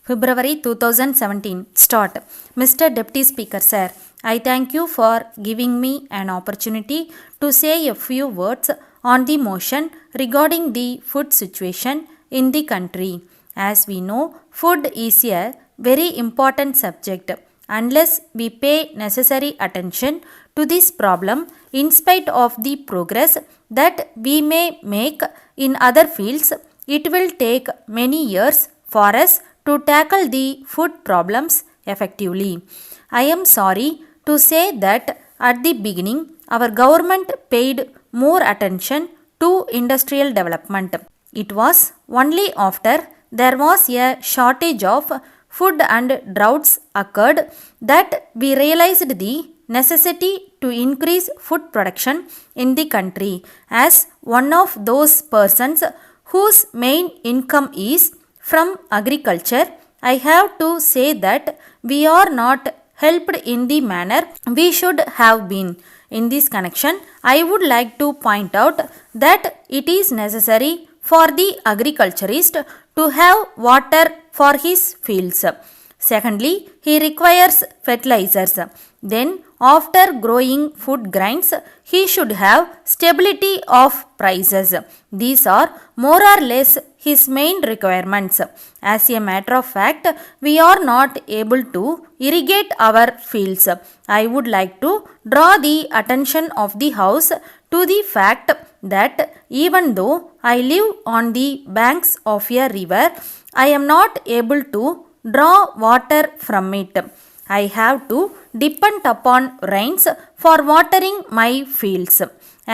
February 2017. Start. Mr. Deputy Speaker Sir, I thank you for giving me an opportunity to say a few words on the motion regarding the food situation in the country. As we know, food is a very important subject. Unless we pay necessary attention to this problem, in spite of the progress that we may make in other fields, it will take many years for us to tackle the food problems effectively. I am sorry to say that at the beginning, our government paid more attention to industrial development. It was only after there was a shortage of food and droughts occurred that we realized the necessity to increase food production in the country. As one of those persons whose main income is from agriculture, I have to say that we are not helped in the manner we should have been. In this connection, I would like to point out that it is necessary for the agriculturist to have water for his fields. Secondly, he requires fertilizers. Then, after growing food grains, he should have stability of prices. These are more or less his main requirements. As a matter of fact, we are not able to irrigate our fields. I would like to draw the attention of the House to the fact that even though I live on the banks of a river, I am not able to draw water from it. I have to depend upon rains for watering my fields.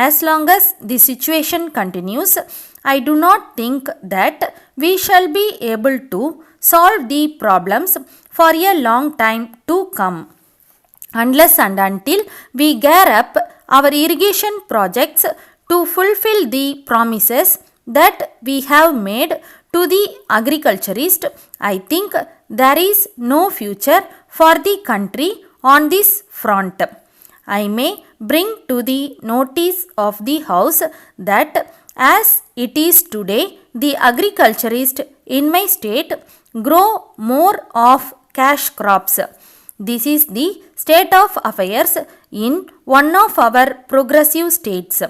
As long as the situation continues, I do not think that we shall be able to solve the problems for a long time to come, unless and until we gear up our irrigation projects to fulfill the promises that we have made to the agriculturist. I think there is no future for the country on this front. I may bring to the notice of the House that as it is today, the agriculturist in my state grow more of cash crops. This is the state of affairs in one of our progressive states.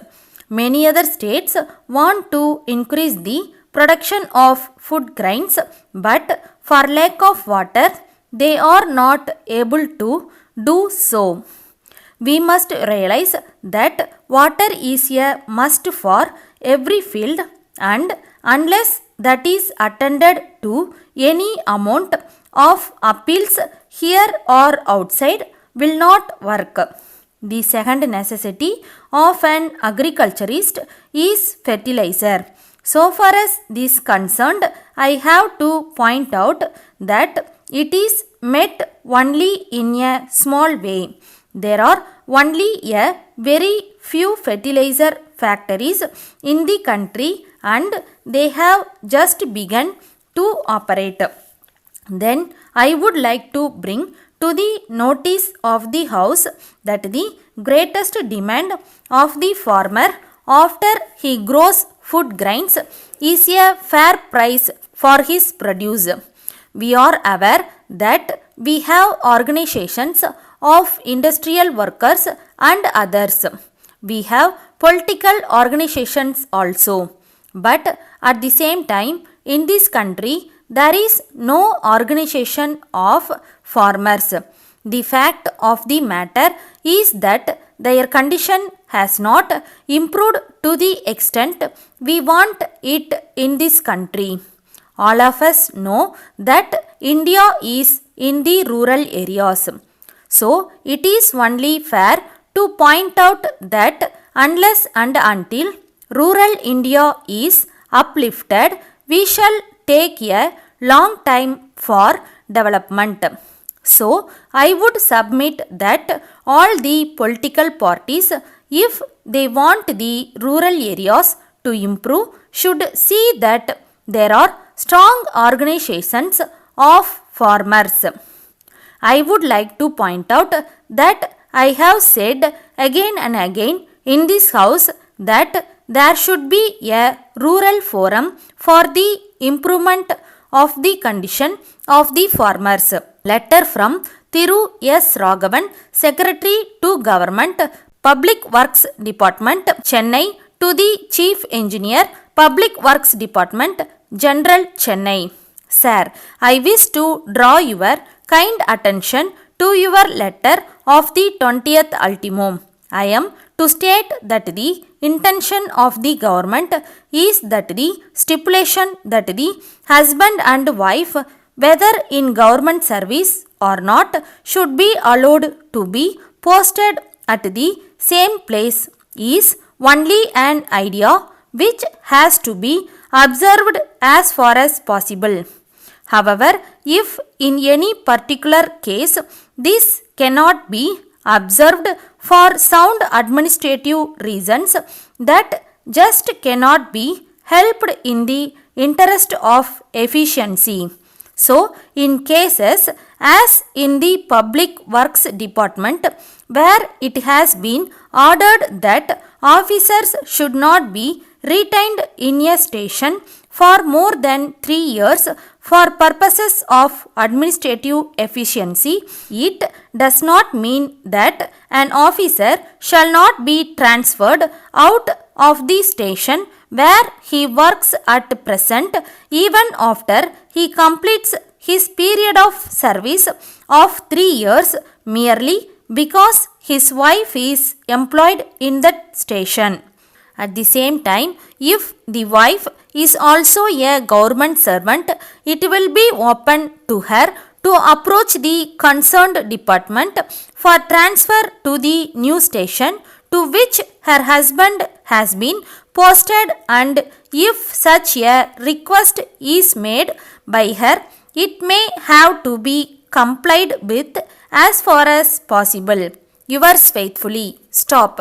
Many other states want to increase the production of food grains, but for lack of water, they are not able to do so. We must realize that water is a must for every field, and unless that is attended to, any amount of appeals here or outside will not work. The second necessity of an agriculturist is fertilizer. So far as this concerned, I have to point out that it is met only in a small way. There are only a very few fertilizer factories in the country, and they have just begun to operate. Then I would like to bring to the notice of the House that the greatest demand of the farmer after he grows food grains is a fair price for his produce. We are aware that we have organizations of industrial workers and others. We have political organizations also. But at the same time, in this country, there is no organization of farmers. The fact of the matter is that their condition has not improved to the extent we want it in this country. All of us know that India is in the rural areas. So, it is only fair to point out that unless and until rural India is uplifted, we shall take a long time for development. So, I would submit that all the political parties, if they want the rural areas to improve, should see that there are strong organizations of farmers. I would like to point out that I have said again and again in this House that there should be a rural forum for the improvement of the condition of the farmers. Letter from Thiru S. Raghavan, Secretary to Government, Public Works Department, Chennai, to the Chief Engineer, Public Works Department, General Chennai. Sir, I wish to draw your kind attention to your letter of the 20th ultimum. I am to state that the intention of the government is that the stipulation that the husband and wife, whether in government service or not, should be allowed to be posted at the same place is only an idea which has to be observed as far as possible. However, if in any particular case this cannot be observed for sound administrative reasons that just cannot be helped in the interest of efficiency. So, in cases as in the Public Works Department, where it has been ordered that officers should not be retained in a station for more than 3 years for purposes of administrative efficiency, it does not mean that an officer shall not be transferred out of the station where he works at present even after he completes his period of service of 3 years merely because his wife is employed in that station. At the same time, if the wife is also a government servant, it will be open to her to approach the concerned department for transfer to the new station to which her husband has been posted, and if such a request is made by her, it may have to be complied with as far as possible. Yours faithfully, Stop.